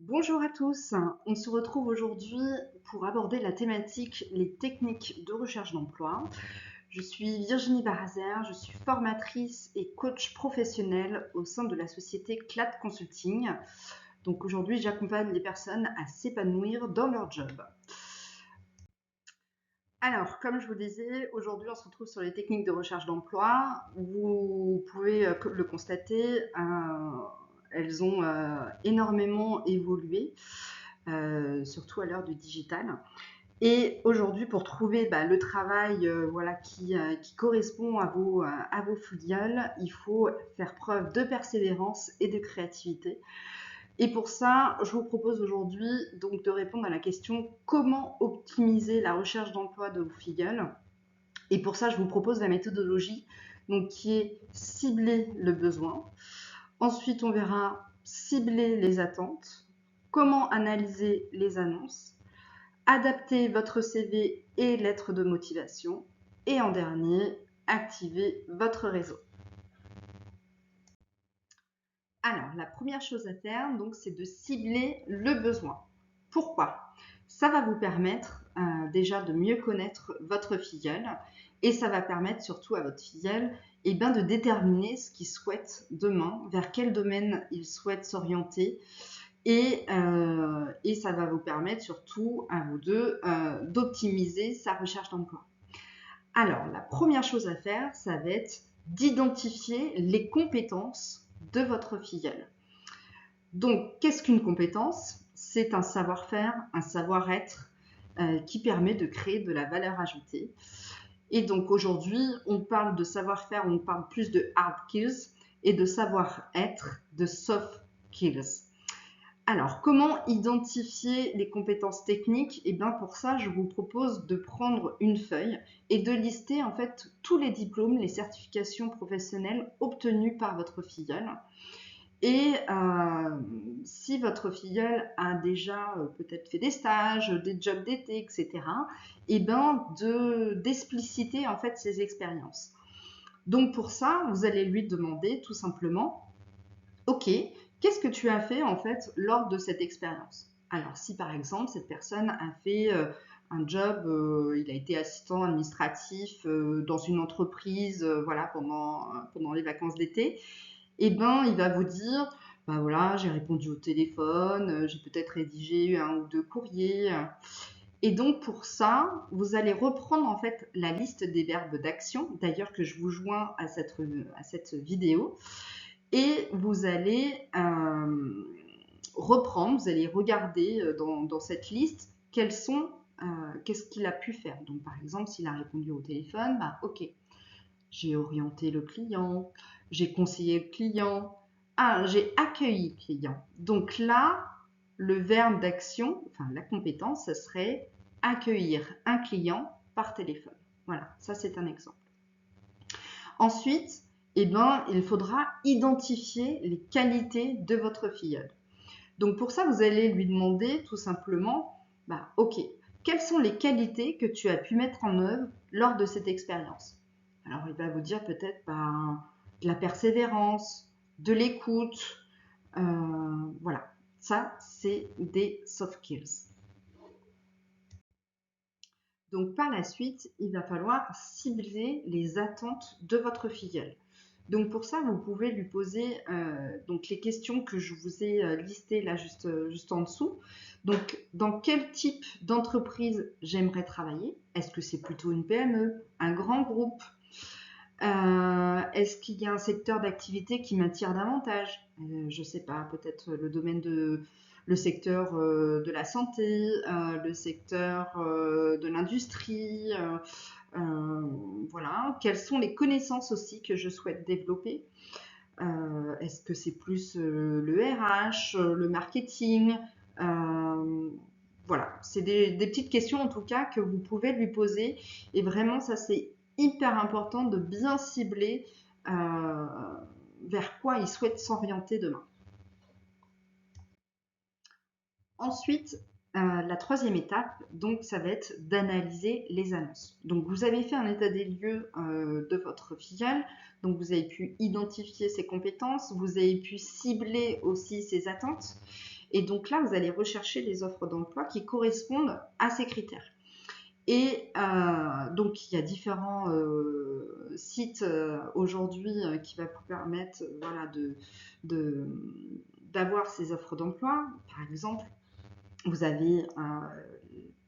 Bonjour à tous, on se retrouve aujourd'hui pour aborder la thématique les techniques de recherche d'emploi. Je suis Virginie Barazer, je suis formatrice et coach professionnel au sein de la société CLAD Consulting. Donc aujourd'hui, j'accompagne les personnes à s'épanouir dans leur job. Alors, comme je vous disais, aujourd'hui on se retrouve sur les techniques de recherche d'emploi. Vous pouvez le constater, elles ont énormément évolué, surtout à l'heure du digital. Et aujourd'hui, pour trouver le travail qui correspond à vos filiales, il faut faire preuve de persévérance et de créativité. Et pour ça, je vous propose aujourd'hui donc de répondre à la question comment optimiser la recherche d'emploi de vos filiales. Et pour ça, je vous propose la méthodologie donc, qui est cibler le besoin. Ensuite, on verra cibler les attentes, comment analyser les annonces, adapter votre CV et lettre de motivation. Et en dernier, activer votre réseau. Alors, la première chose à faire, donc, c'est de cibler le besoin. Pourquoi? Ça va vous permettre déjà de mieux connaître votre filleule et ça va permettre surtout à votre filleule de déterminer ce qu'il souhaite demain, vers quel domaine il souhaite s'orienter et ça va vous permettre surtout à vous deux d'optimiser sa recherche d'emploi. Alors, la première chose à faire, ça va être d'identifier les compétences de votre filleule. Donc, qu'est-ce qu'une compétence? C'est un savoir-faire, un savoir-être qui permet de créer de la valeur ajoutée. Et donc aujourd'hui, on parle de savoir-faire, on parle plus de hard skills et de savoir-être, de soft skills. Alors, comment identifier les compétences techniques? Et bien pour ça, je vous propose de prendre une feuille et de lister en fait tous les diplômes, les certifications professionnelles obtenues par votre filleule. Et si votre filleule a déjà peut-être fait des stages, des jobs d'été, etc., et bien d'expliciter en fait ses expériences. Donc pour ça, vous allez lui demander tout simplement, ok, qu'est-ce que tu as fait en fait lors de cette expérience? Alors si par exemple cette personne a fait un job, il a été assistant administratif dans une entreprise, voilà pendant les vacances d'été, et ben il va vous dire voilà, j'ai répondu au téléphone, j'ai peut-être rédigé un ou deux courriers. Et donc pour ça, vous allez reprendre en fait la liste des verbes d'action, d'ailleurs que je vous joins à cette vidéo, et vous allez reprendre, vous allez regarder dans cette liste qu'est-ce qu'il a pu faire. Donc par exemple, s'il a répondu au téléphone, ok, j'ai orienté le client, j'ai conseillé le client, j'ai accueilli le client. Donc là, le verbe d'action, enfin la compétence, ce serait accueillir un client par téléphone. Voilà, ça c'est un exemple. Ensuite, il faudra identifier les qualités de votre filleule. Donc pour ça, vous allez lui demander tout simplement, ok, quelles sont les qualités que tu as pu mettre en œuvre lors de cette expérience? Alors il va vous dire peut-être de la persévérance, de l'écoute, voilà. Ça, c'est des soft skills. Donc par la suite, il va falloir cibler les attentes de votre filleule. Donc pour ça, vous pouvez lui poser donc les questions que je vous ai listées là juste en dessous. Donc dans quel type d'entreprise j'aimerais travailler? Est-ce que c'est plutôt une PME, un grand groupe? Est-ce qu'il y a un secteur d'activité qui m'attire davantage? Je ne sais pas, peut-être le secteur de la santé, le secteur de l'industrie, voilà. Quelles sont les connaissances aussi que je souhaite développer? Est-ce que c'est plus le RH, le marketing? Voilà, c'est des petites questions en tout cas que vous pouvez lui poser. Et vraiment, ça c'est hyper important de bien cibler vers quoi il souhaite s'orienter demain. Ensuite, la troisième étape, donc, ça va être d'analyser les annonces. Donc, vous avez fait un état des lieux de votre filiale, donc vous avez pu identifier ses compétences, vous avez pu cibler aussi ses attentes. Et donc là, vous allez rechercher des offres d'emploi qui correspondent à ces critères. Et donc, il y a différents sites aujourd'hui qui vont vous permettre voilà, d'avoir ces offres d'emploi. Par exemple, vous avez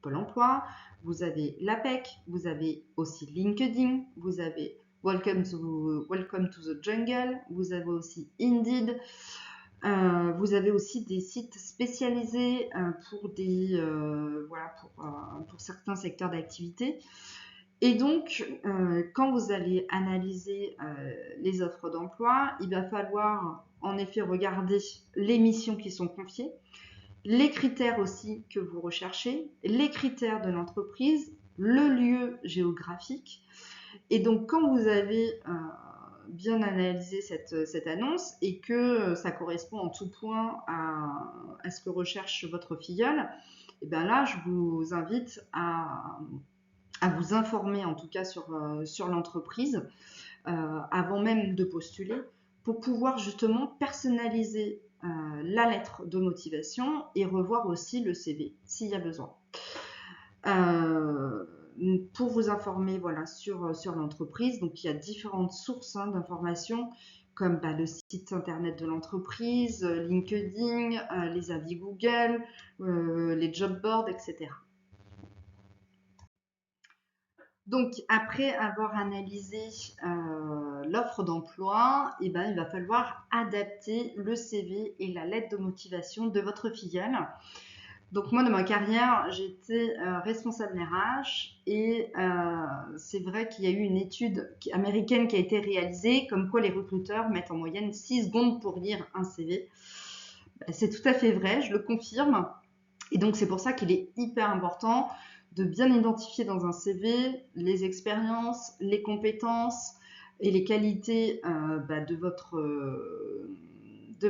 Pôle emploi, vous avez l'APEC, vous avez aussi LinkedIn, vous avez Welcome to the Jungle, vous avez aussi Indeed. Vous avez aussi des sites spécialisés pour certains secteurs d'activité. Et donc, quand vous allez analyser les offres d'emploi, il va falloir en effet regarder les missions qui sont confiées, les critères aussi que vous recherchez, les critères de l'entreprise, le lieu géographique. Et donc, quand vous avez bien analysé cette annonce et que ça correspond en tout point à ce que recherche votre filleule, et bien là, je vous invite à vous informer en tout cas sur l'entreprise avant même de postuler pour pouvoir justement personnaliser la lettre de motivation et revoir aussi le CV s'il y a besoin. Pour vous informer voilà, sur l'entreprise, donc il y a différentes sources d'informations comme le site internet de l'entreprise, LinkedIn, les avis Google, les job boards, etc. Donc, après avoir analysé l'offre d'emploi, il va falloir adapter le CV et la lettre de motivation de votre filleule. Donc, moi, dans ma carrière, j'étais responsable RH et c'est vrai qu'il y a eu une étude américaine qui a été réalisée comme quoi les recruteurs mettent en moyenne 6 secondes pour lire un CV. C'est tout à fait vrai, je le confirme. Et donc, c'est pour ça qu'il est hyper important de bien identifier dans un CV les expériences, les compétences et les qualités de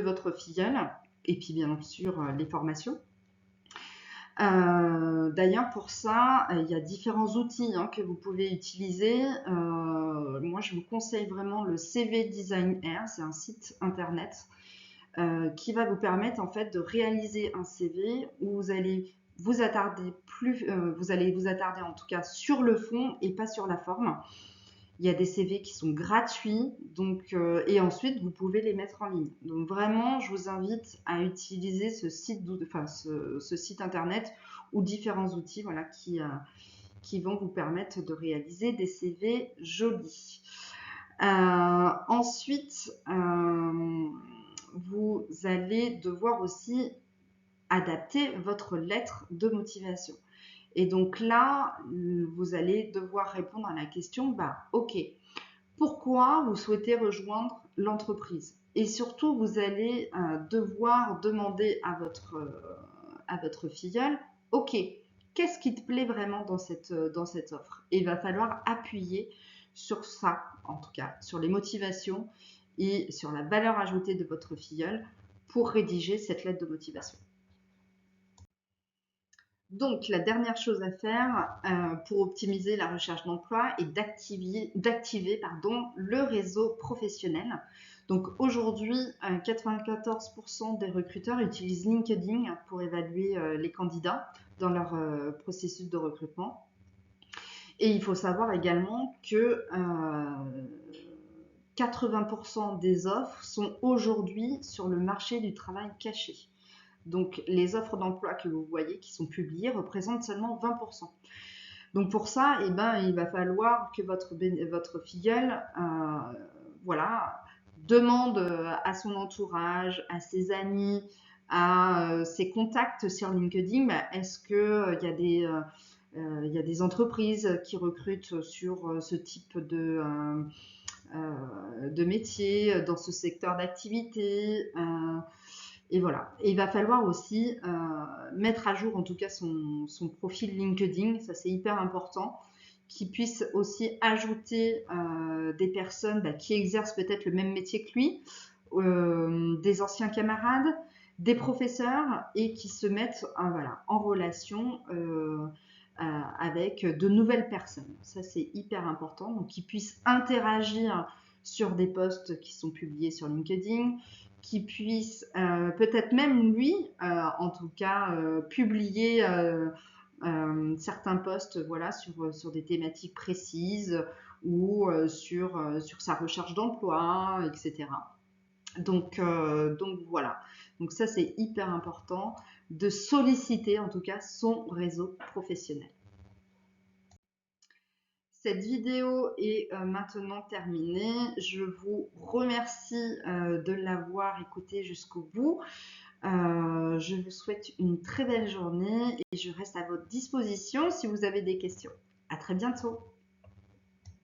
votre filleule, et puis bien sûr les formations. D'ailleurs, pour ça, il y a différents outils que vous pouvez utiliser. Moi, je vous conseille vraiment le CV Designer, c'est un site internet qui va vous permettre en fait de réaliser un CV où vous allez vous attarder en tout cas sur le fond et pas sur la forme. Il y a des CV qui sont gratuits, donc et ensuite vous pouvez les mettre en ligne. Donc vraiment, je vous invite à utiliser ce site internet ou différents outils voilà, qui vont vous permettre de réaliser des CV jolis. Ensuite, vous allez devoir aussi adapter votre lettre de motivation. Et donc là, vous allez devoir répondre à la question, ok, pourquoi vous souhaitez rejoindre l'entreprise? Et surtout, vous allez devoir demander à votre filleule, ok, qu'est-ce qui te plaît vraiment dans cette offre? Et il va falloir appuyer sur ça, en tout cas, sur les motivations et sur la valeur ajoutée de votre filleule pour rédiger cette lettre de motivation. Donc, la dernière chose à faire pour optimiser la recherche d'emploi est d'activer le réseau professionnel. Donc, aujourd'hui, 94% des recruteurs utilisent LinkedIn pour évaluer les candidats dans leur processus de recrutement. Et il faut savoir également que 80% des offres sont aujourd'hui sur le marché du travail caché. Donc, les offres d'emploi que vous voyez qui sont publiées représentent seulement 20%. Donc, pour ça, il va falloir que votre filleule demande à son entourage, à ses amis, à ses contacts sur LinkedIn, est-ce qu'il y a des entreprises qui recrutent sur ce type de métier, dans ce secteur d'activité et voilà. Et il va falloir aussi mettre à jour en tout cas son profil LinkedIn, ça c'est hyper important, qu'il puisse aussi ajouter des personnes qui exercent peut-être le même métier que lui, des anciens camarades, des professeurs et qui se mettent en relation avec de nouvelles personnes. Ça c'est hyper important, donc qu'ils puissent interagir sur des posts qui sont publiés sur LinkedIn, qui puisse peut-être même lui, en tout cas, publier certains posts voilà, sur des thématiques précises ou sur sa recherche d'emploi, etc. Donc voilà. Donc ça, c'est hyper important de solliciter en tout cas son réseau professionnel. Cette vidéo est maintenant terminée. Je vous remercie de l'avoir écoutée jusqu'au bout. Je vous souhaite une très belle journée et je reste à votre disposition si vous avez des questions. À très bientôt.